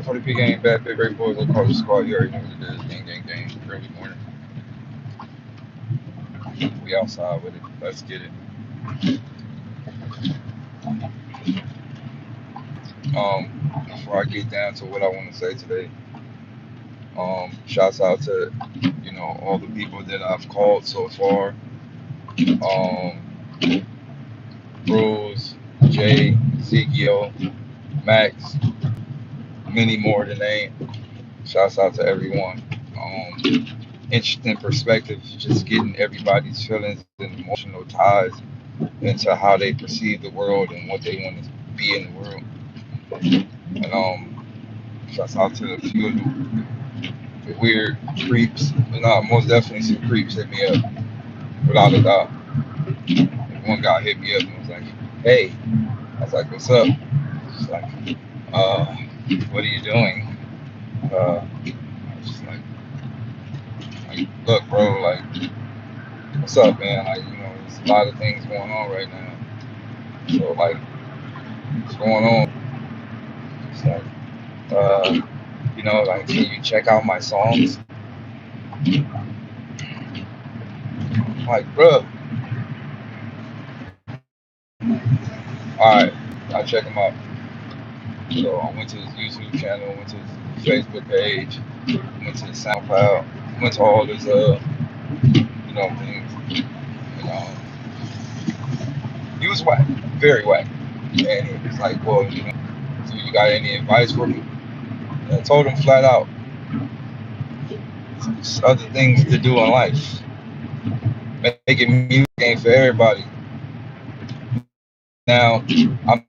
240p game, bad, big, great boys, low college squad. You already know what it is. Gang, early morning. We outside with it. Let's get it. Before I get down to what I want to say today, shouts out to, all the people that I've called so far. Bruce, Jay, Ezekiel, Max, many more to name. Shouts out to everyone. Interesting perspective, just getting everybody's feelings and emotional ties into how they perceive the world and what they want to be in the world. And shouts out to a few of the weird creeps. Most definitely some creeps hit me up without a doubt. One guy hit me up and was like, "Hey," I was like, "What's up?" She's like, "Uh, what are you doing?" I was just like, look, bro, like, what's up, man? Like, there's a lot of things going on right now. So, like, what's going on? It's like, like, can you check out my songs? I'm like, bro, all right, I'll check him out. So I went to his YouTube channel, went to his Facebook page, went to his SoundCloud, went to all his things. And he was whack, very whack. And he was like, well, so you got any advice for me? And I told him flat out, there's other things to do in life. Making music ain't for everybody. Now, I'm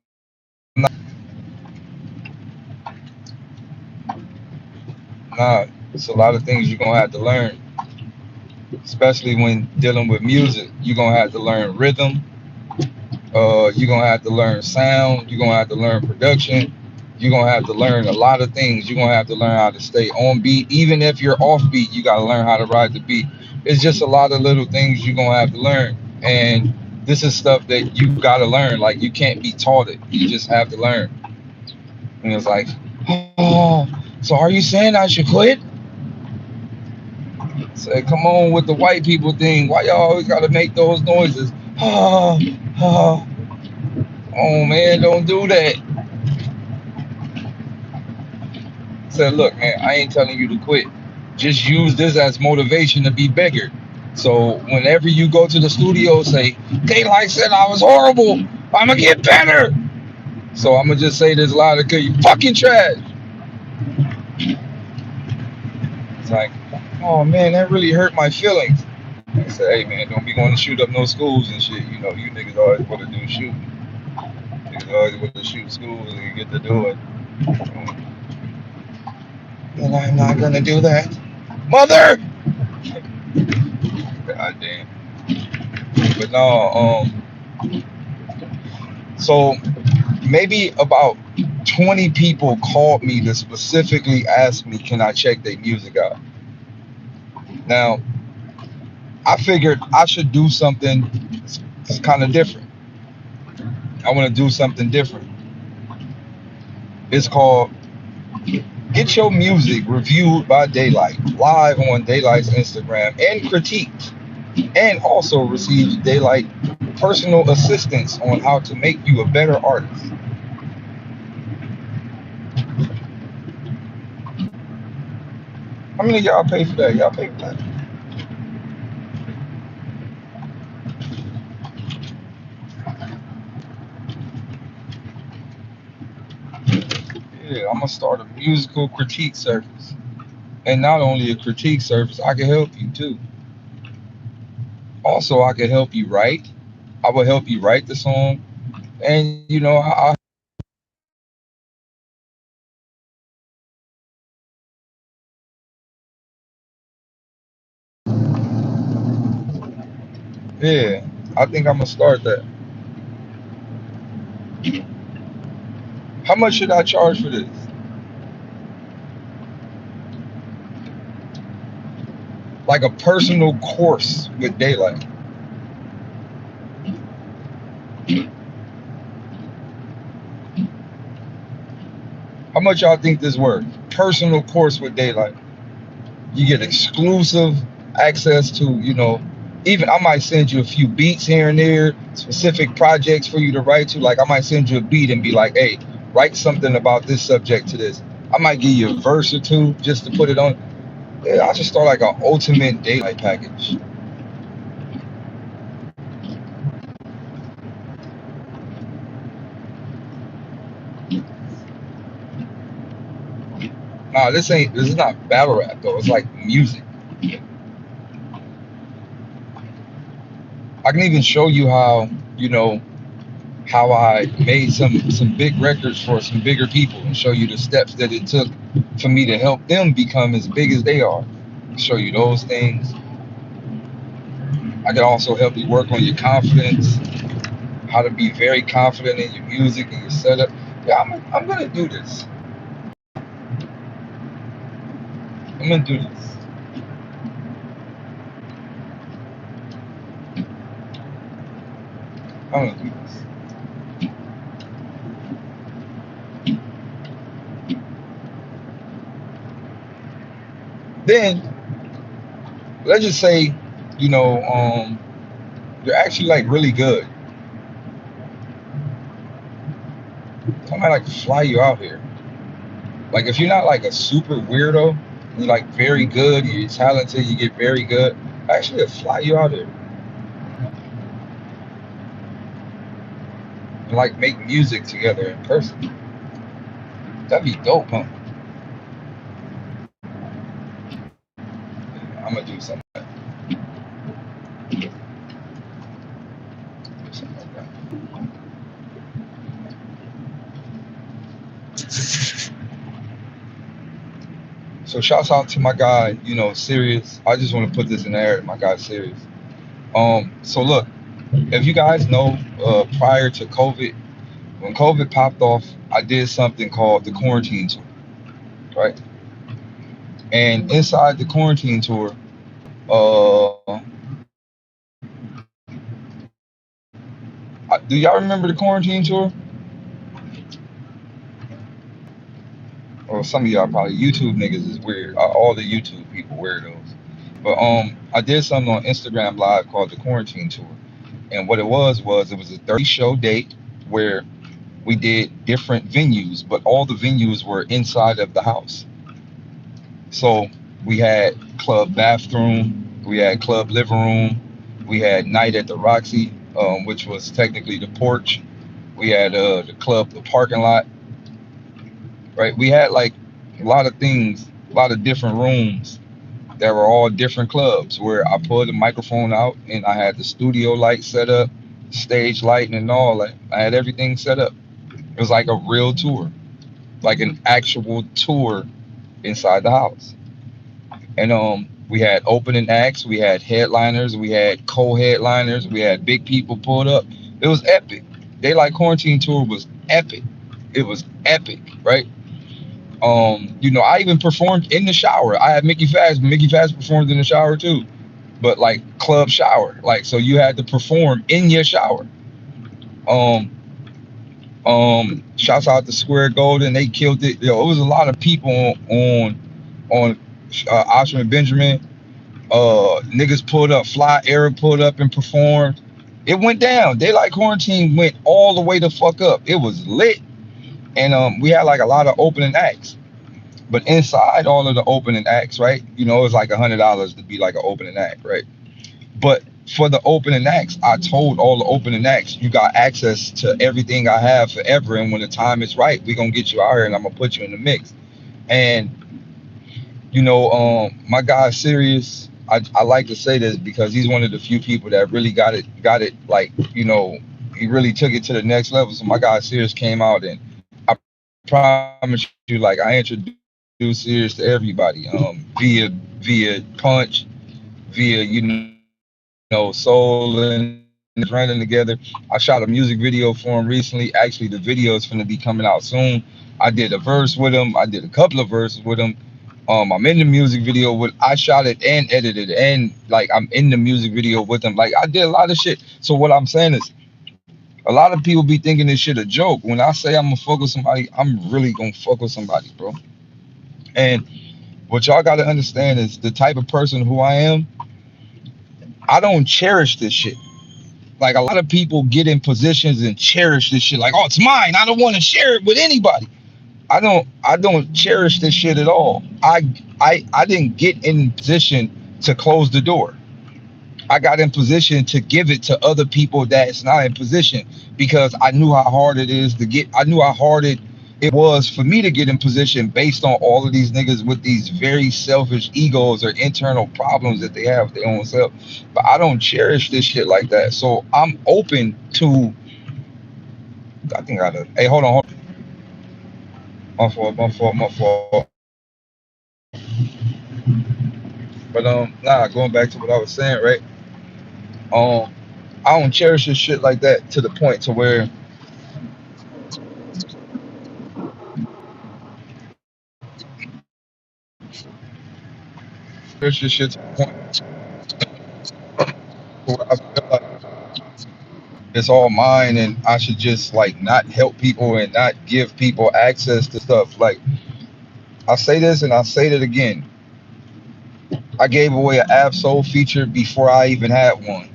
not. It's a lot of things you're gonna have to learn, especially when dealing with music. You're gonna have to learn rhythm. You're gonna have to learn sound. You're gonna have to learn production. You're gonna have to learn a lot of things. You're gonna have to learn how to stay on beat. Even if you're off beat, you gotta learn how to ride the beat. It's just a lot of little things you're gonna have to learn. And this is stuff that you gotta learn. Like, you can't be taught it. You just have to learn. And it's like, oh, so are you saying I should quit? Say, come on with the white people thing. Why y'all always gotta make those noises? Oh, oh, oh man, don't do that. Said, look, man, I ain't telling you to quit. Just use this as motivation to be bigger. So whenever you go to the studio, say, Daylyt said I was horrible. I'ma get better. So I'ma just say this louder because you fucking trash. It's like, oh man, that really hurt my feelings. I said, hey man, don't be going to shoot up no schools and shit. You niggas always want to do shooting. Niggas always want to shoot schools and you get to do it. And I'm not gonna do that. Mother! God damn. But no, so maybe about 20 people called me to specifically ask me, can I check their music out? Now, I figured I should do something kind of different. I want to do something different. It's called Get Your Music Reviewed by Daylyt, live on Daylyt's Instagram, and critiqued, and also receive Daylyt personal assistance on how to make you a better artist. How many of y'all pay for that? Y'all pay for that? Yeah, I'm gonna start a musical critique service. And not only a critique service, I can help you too. Also, I can help you write. I will help you write the song, and yeah, I think I'm gonna start that. How much should I charge for this? Like a personal course with DAYLYT. How much y'all think this worth? Personal course with DAYLYT. You get exclusive access to, even I might send you a few beats here and there, specific projects for you to write to. Like I might send you a beat and be like, hey, write something about this subject to this. I might give you a verse or two just to put it on. Yeah, I'll just start like an ultimate DAYLYT package. Nah, this is not battle rap though. It's like music. I can even show you how I made some big records for some bigger people and show you the steps that it took for me to help them become as big as they are. Show you those things. I can also help you work on your confidence, how to be very confident in your music and your setup. Yeah, I'm gonna do this. I'm gonna do this. I'm gonna do this. Then let's just say, you know, um, you're actually like really good. I might like fly you out here. Like if you're not like a super weirdo, you're like very good, you're talented, you get very good. Actually, I'll fly you out here and like make music together in person. That'd be dope, huh? I'm gonna do something, do something like that. So shouts out to my guy, Serious. I just want to put this in there. My guy Serious. So look, if you guys know, prior to COVID, when COVID popped off, I did something called the quarantine tour, right? And inside the quarantine tour, uh, do y'all remember the quarantine tour? Or some of y'all probably YouTube niggas is weird. All the YouTube people weirdos. But I did something on Instagram Live called the quarantine tour, and what it was a 30 show date where we did different venues, but all the venues were inside of the house. So we had club bathroom, we had club living room, we had night at the Roxy, which was technically the porch. We had the club, the parking lot, right? We had like a lot of things, a lot of different rooms that were all different clubs where I pulled the microphone out and I had the studio light set up, stage lighting and all that. I had everything set up. It was like a real tour, like an actual tour inside the house. And we had opening acts, we had headliners, we had co-headliners, we had big people pulled up. It was epic. Daylight Quarantine Tour was epic. It was epic, right? I even performed in the shower. I had Mickey Fast. Mickey Fast performed in the shower too, but like club shower. Like so, you had to perform in your shower. Um, Shouts out to Square Golden. They killed it. It was a lot of people on Oshman Benjamin. Niggas pulled up. Fly Arab pulled up and performed. It went down. Daylight Quarantine went all the way the fuck up. It was lit, and we had like a lot of opening acts. But inside all of the opening acts, right? It was like $100 to be like an opening act, right? But for the opening acts, I told all the opening acts, you got access to everything I have forever. And when the time is right, we're gonna get you out here and I'm gonna put you in the mix. And my guy Serious, I like to say this because he's one of the few people that really got it like, he really took it to the next level. So my guy Sears came out, and I promise you, like, I introduced Sears to everybody, via Punch, via Soul and running together. I shot a music video for him recently. Actually, the video is going to be coming out soon. I did a verse with him. I did a couple of verses with him. I'm in the music video with. I shot it and edited it, and like I'm in the music video with him. Like I did a lot of shit. So what I'm saying is, a lot of people be thinking this shit a joke. When I say I'm gonna fuck with somebody, I'm really gonna fuck with somebody, bro. And what y'all gotta understand is the type of person who I am. I don't cherish this shit. Like a lot of people get in positions and cherish this shit. Like, oh, it's mine. I don't want to share it with anybody. I don't cherish this shit at all. I didn't get in position to close the door. I got in position to give it to other people that's not in position, because I knew how hard it is to get. I knew how hard it was for me to get in position based on all of these niggas with these very selfish egos or internal problems that they have with their own self. But I don't cherish this shit like that. So I'm open to. I think I done. Hey, hold on. My fault. My fault. My fault. But nah. Going back to what I was saying, right? Um, I don't cherish this shit like that to the point to where cherish this shit to the point where I feel like it's all mine and I should just like not help people and not give people access to stuff. Like I say this and I say it again. I gave away an Absol feature before I even had one.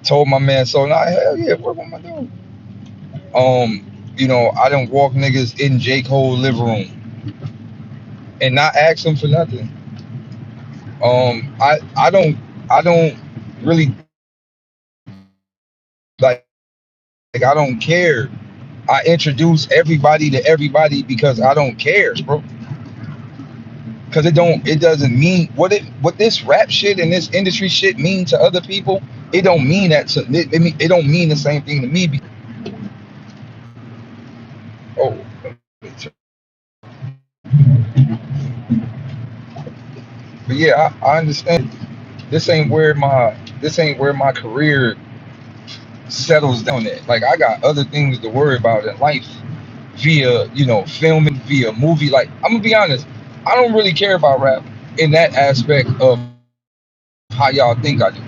Told my man, so nah, hell yeah, what am I doing? I don't walk niggas in J. Cole living room and not ask them for nothing. I don't really like I don't care. I introduce everybody to everybody because I don't care, bro. Because it doesn't mean what this rap shit and this industry shit mean to other people. It don't mean that to it don't mean the same thing to me. Oh, but yeah, I understand. This ain't where my career settles down at. Like I got other things to worry about in life via filming, via movie. Like I'm gonna be honest, I don't really care about rap in that aspect of how y'all think I do.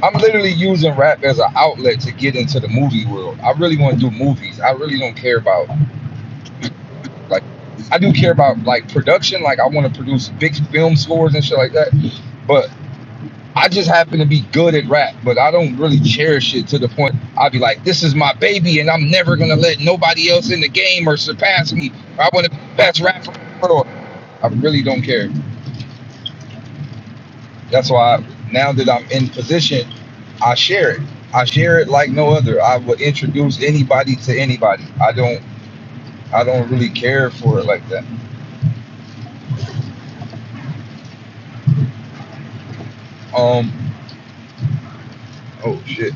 I'm literally using rap as an outlet to get into the movie world. I really want to do movies. I really don't care about like I do care about like production. Like I want to produce big film scores and shit like that. But I just happen to be good at rap, but I don't really cherish it to the point I'd be like, this is my baby and I'm never gonna let nobody else in the game or surpass me. I want to be the best rapper in the world. I really don't care. That's why now that I'm in position, I share it. I share it like no other. I will introduce anybody to anybody. I don't really care for it like that. Um oh shit.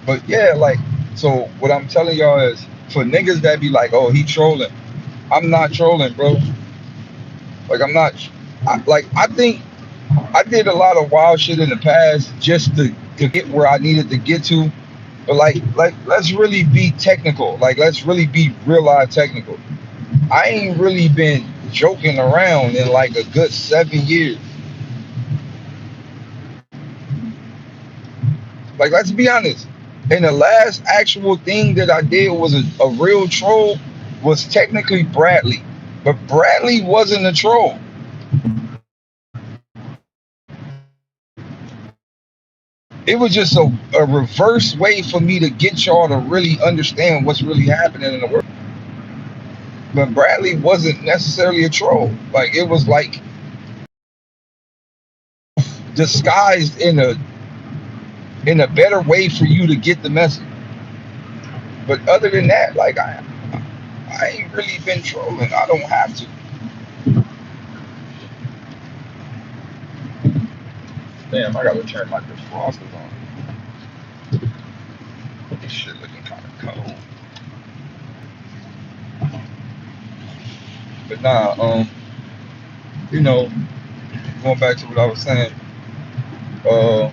But yeah, like so what I'm telling y'all is for niggas that be like, oh he trolling. I'm not trolling, bro. Like I'm not I think I did a lot of wild shit in the past just to get where I needed to get to. But like let's really be technical. Like let's really be real life technical. I ain't really been joking around in like a good 7 years. Like let's be honest. And the last actual thing that I did was a real troll was technically Bradley. But Bradley wasn't a troll. It was just a reverse way for me to get y'all to really understand what's really happening in the world. But Bradley wasn't necessarily a troll. Like it was like disguised in a better way for you to get the message. But other than that, like I ain't really been trolling. I don't have to. Damn, I gotta turn my defrosters on. This shit looking kind of cold. But nah, you know, going back to what I was saying, uh,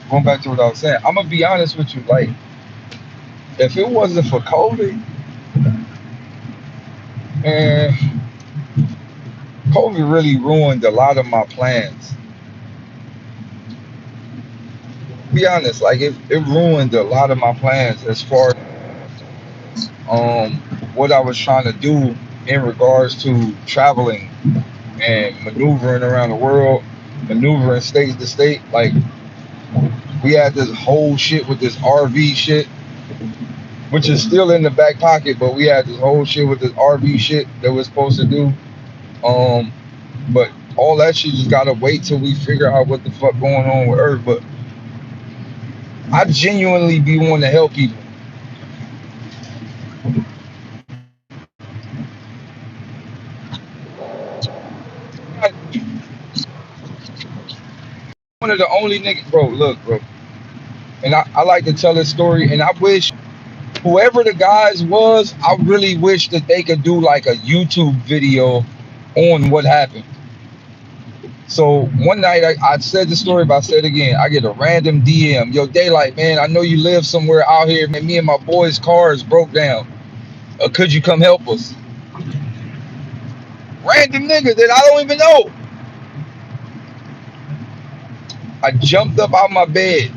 going back to what I was saying, I'm gonna be honest with you. Like, if it wasn't for COVID, and COVID really ruined a lot of my plans. Be honest, like it ruined a lot of my plans as far as what I was trying to do in regards to traveling and maneuvering around the world, maneuvering state to state. Like we had this whole shit with this RV shit, which is still in the back pocket, but we had this whole shit with this RV shit that we're supposed to do. Um, but all that shit just gotta wait till we figure out what the fuck going on with Earth. But I genuinely be wanting to help people. One of the only niggas, bro. Look, bro, and I like to tell this story, and I wish whoever the guys was, I really wish that they could do like a YouTube video on what happened. So one night I said the story, but I said it again. I get a random DM, yo, Daylyt, man, I know you live somewhere out here, man. Me and my boys' cars broke down. Could you come help us? Random nigga that I don't even know. I jumped up out my bed,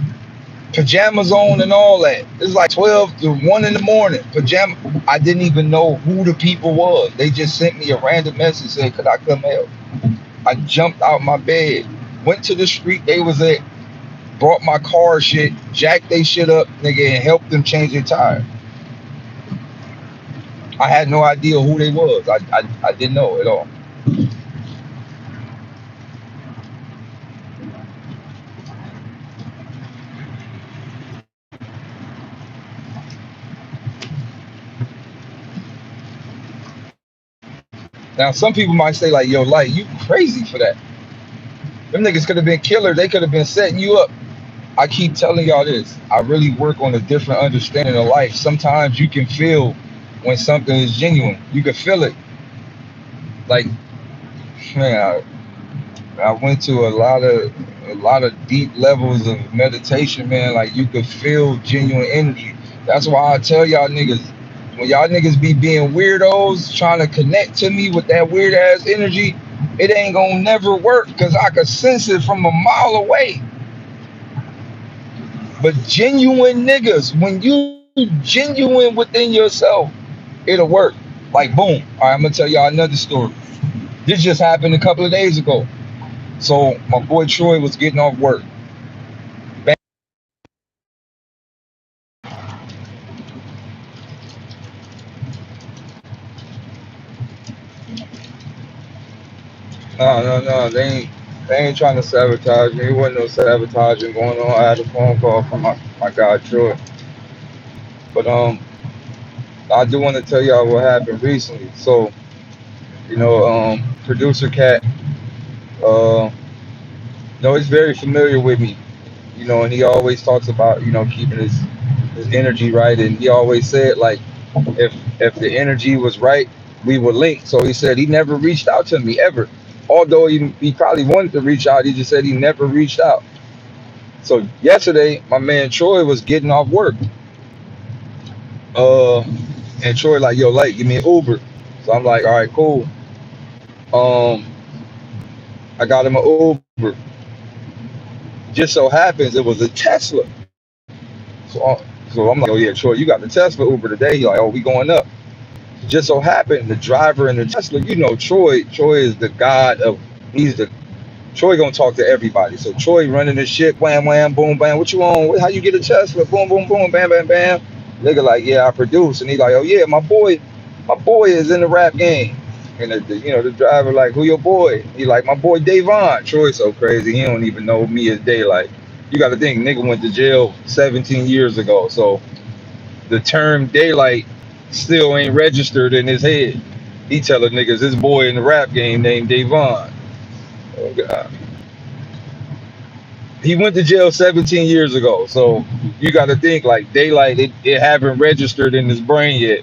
pajamas on and all that. It's like 12 to 1 in the morning. Pajama. I didn't even know who the people was. They just sent me a random message saying, could I come help? I jumped out my bed, went to the street they was at, brought my car shit, jacked they shit up, nigga, and helped them change their tire. I had no idea who they was. I didn't know at all. Now some people might say like, yo, Light, you crazy for that. Them niggas could have been killer. They could have been setting you up. I keep telling y'all this. I really work on a different understanding of life. Sometimes you can feel when something is genuine. You can feel it. Like, man, I went to a lot of deep levels of meditation, man. Like you could feel genuine energy. That's why I tell y'all niggas, when y'all niggas be being weirdos trying to connect to me with that weird ass energy, it ain't gonna never work because I could sense it from a mile away. But genuine niggas, when you genuine within yourself, it'll work. Like boom. All right, I'm gonna tell y'all another story. This just happened a couple of days ago. So my boy Troy was getting off work. Bang. No. They ain't trying to sabotage me. There wasn't no sabotaging going on. I had a phone call from my guy Troy. But I do want to tell y'all what happened recently. So, producer Cat, uh, he's very familiar with me, and he always talks about, keeping his energy right. And he always said like if the energy was right, we would link. So he said he never reached out to me ever. Although he probably wanted to reach out, he just said he never reached out. So yesterday, my man Troy was getting off work. Uh, and Troy like, yo, Light, give me an Uber. So I'm like, all right, cool. Um, I got him an Uber. Just so happens it was a Tesla. So I'm like, oh yeah, Troy, you got the Tesla Uber today. He like, oh, we going up. Just so happened the driver in the Tesla, Troy is the god of he's the Troy gonna talk to everybody. So Troy running this shit, wham wham, boom bam. What you on? How you get a Tesla? Boom boom boom, bam bam bam. Nigga like, yeah, I produce, and he like, oh yeah, my boy is in the rap game. And the driver like, who your boy? He like, my boy Davon. Troy so crazy, he don't even know me as Daylyt. You got to think, nigga went to jail 17 years ago, so the term daylight still ain't registered in his head. He telling niggas his boy in the rap game named Davon. Oh God. He went to jail 17 years ago. So you got to think like daylight, it haven't registered in his brain yet.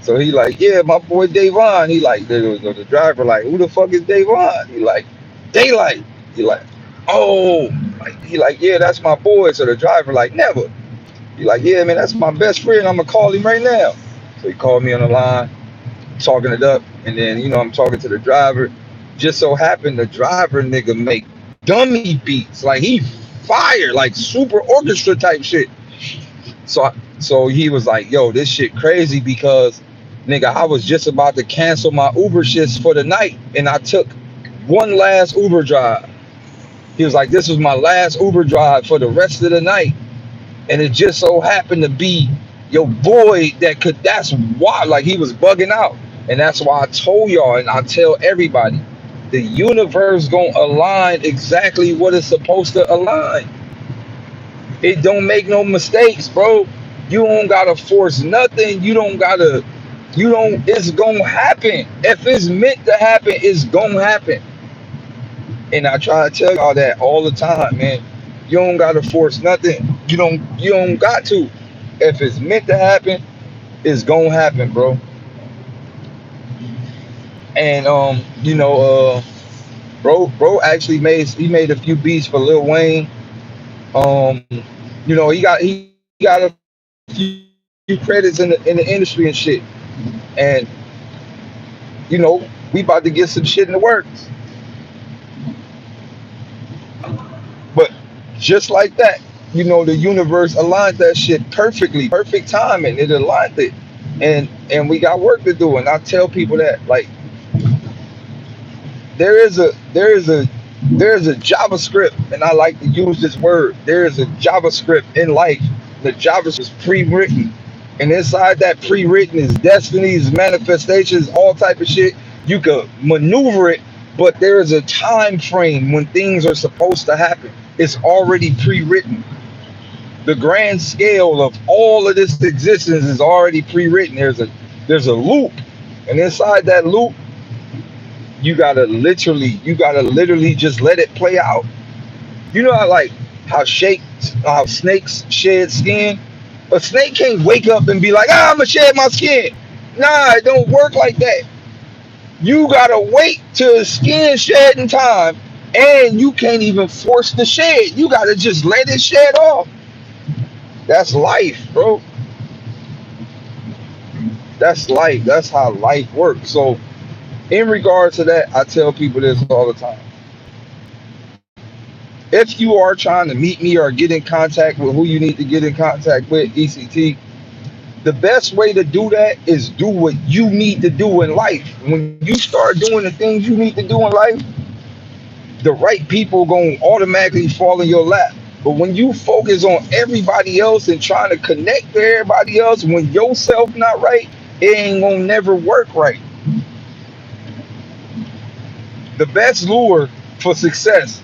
So he like, yeah, my boy Davon. He like, the driver like, who the fuck is Davon? He like, daylight. He like, oh, he like, yeah, that's my boy. So the driver like, never. He like, yeah, man, that's my best friend. I'm gonna call him right now. So he called me on the line, talking it up, and then I'm talking to the driver. Just so happened the driver nigga make dummy beats, like he fire, like super orchestra type shit. So he was like, yo, this shit crazy because nigga, I was just about to cancel my Uber shifts for the night, and I took one last Uber drive. He was like, this was my last Uber drive for the rest of the night, and it just so happened to be your boy that's why, like, he was bugging out. And that's why I told y'all, and I tell everybody, the universe gonna align exactly what it's supposed to align. It don't make no mistakes, bro. You don't gotta force nothing. It's gonna happen. If it's meant to happen, it's gonna happen. And I try to tell y'all that all the time, man. You don't gotta force nothing. You don't got to. If it's meant to happen, it's gonna happen, bro. And bro actually made a few beats for Lil Wayne. He got a few credits in the industry and shit. And we about to get some shit in the works. But just like that, the universe aligned that shit perfectly, perfect timing. It aligned it, and we got work to do. And I tell people that, like, there is a JavaScript, and I like to use this word. There is a JavaScript in life. The JavaScript is pre-written, and inside that pre-written is destinies, manifestations, all type of shit. You could maneuver it, but there is a time frame when things are supposed to happen. It's already pre-written. The grand scale of all of this existence is already pre-written. There's a loop, and inside that loop, you gotta literally just let it play out. You know how, like, how snakes shed skin? A snake can't wake up and be like, I'm gonna shed my skin. Nah, it don't work like that. You gotta wait till the skin shedding time, and you can't even force the shed. You gotta just let it shed off. That's life, bro. That's life. That's how life works. So in regards to that, I tell people this all the time. If you are trying to meet me or get in contact with who you need to get in contact with, ECT, the best way to do that is do what you need to do in life. When you start doing the things you need to do in life, the right people gonna automatically fall in your lap. But when you focus on everybody else and trying to connect to everybody else, when yourself not right, it ain't gonna never work right. The best lure for success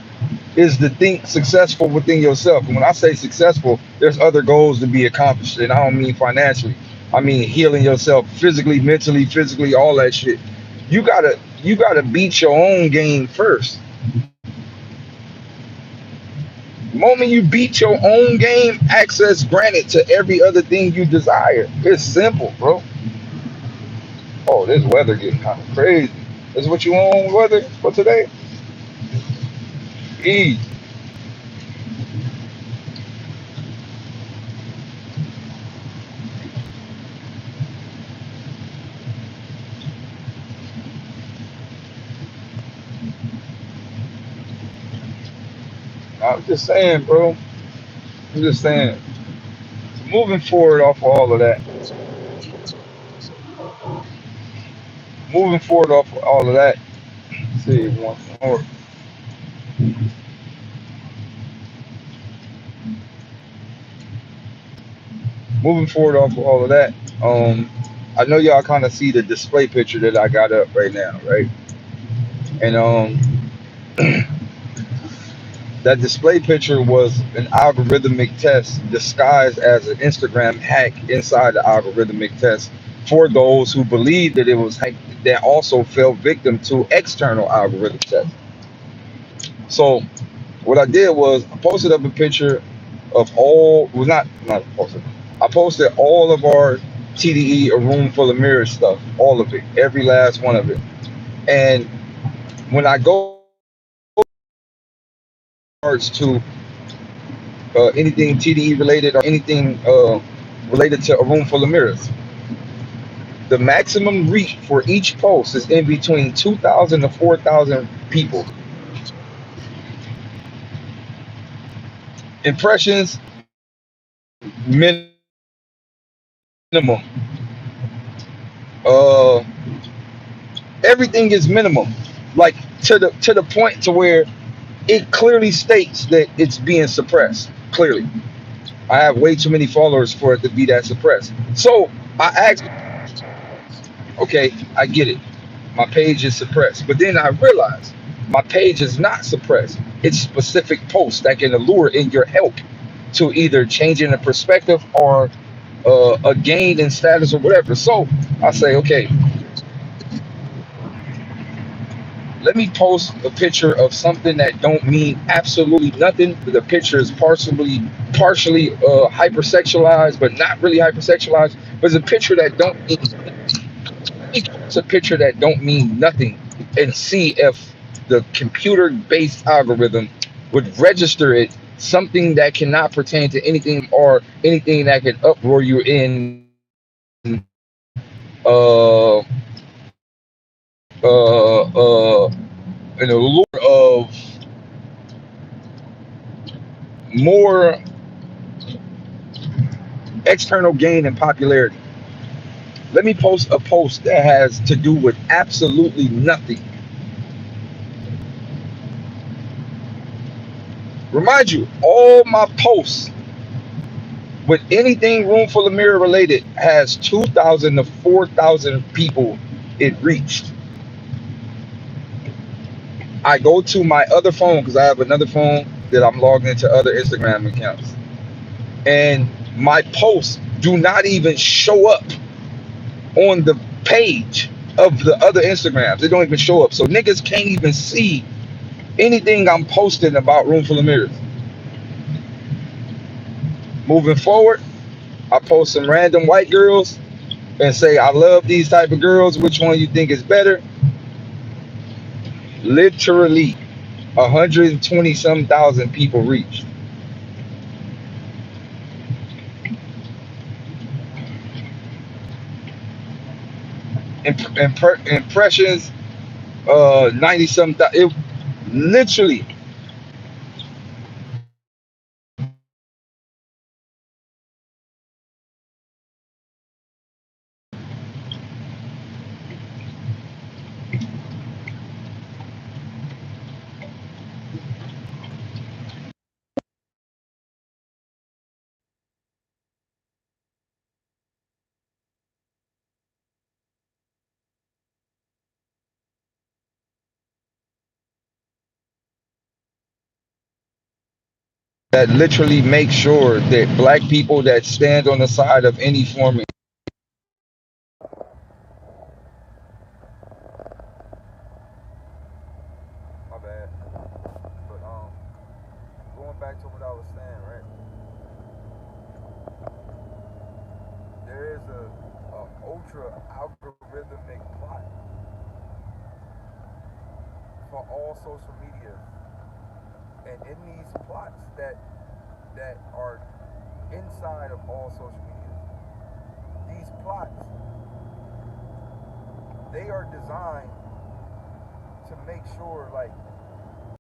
is to think successful within yourself. And when I say successful, there's other goals to be accomplished. And I don't mean financially. I mean healing yourself physically, mentally, physically, all that shit. You gotta beat your own game first. The moment you beat your own game, access granted to every other thing you desire. It's simple, bro. Oh, this weather getting kind of crazy. Is what you want weather for today? E. I'm just saying, bro. I'm just saying. So moving forward off of all of that. Moving forward off of all of that. Let's see once more. Moving forward off of all of that. I know y'all kind of see the display picture that I got up right now, right? And That display picture was an algorithmic test disguised as an Instagram hack inside the algorithmic test for those who believed that it was hacked that also fell victim to external algorithm tests. So what I did was I posted up a picture of all was not posted. I posted all of our TDE a room full of mirrors stuff, all of it, every last one of it. And when I go to anything TDE related or anything related to a room full of mirrors, the maximum reach for each post is in between 2,000 to 4,000 people. Impressions minimum. Uh, Everything is minimum, like to the point to where it clearly states that it's being suppressed. Clearly, I have way too many followers for it to be that suppressed. So I asked, okay, I get it. My page is suppressed, but then I realized my page is not suppressed. It's specific posts that can allure in your help to either changing the perspective or a gain in status or whatever. So I say, okay, let me post a picture of something that don't mean absolutely nothing. The picture is partially hypersexualized, but not really hypersexualized. But it's a picture that don't mean it's a picture that don't mean nothing, and see if the computer-based algorithm would register it something that cannot pertain to anything or anything that can uproar you uh in a lure of more external gain and popularity. Let me post a post that has to do with absolutely nothing. Remind you, all my posts with anything room full of mirror related has 2,000 to 4,000 people it reached. I go to my other phone because I have another phone that I'm logged into other Instagram accounts. And my posts do not even show up on the page of the other Instagrams. They don't even show up. So niggas can't even see anything I'm posting about Room Full of Mirrors. Moving forward, I post some random white girls and say, I love these type of girls. Which one you think is better? Literally 120 some thousand people reached. Impressions, 90 some thousand. It literally that literally make sure that black people that stand on the side of any form of my bad. But going back to what I was saying, right? There is a ultra algorithmic plot for all social media, and in these plots that are inside of all social media, these plots they are designed to make sure like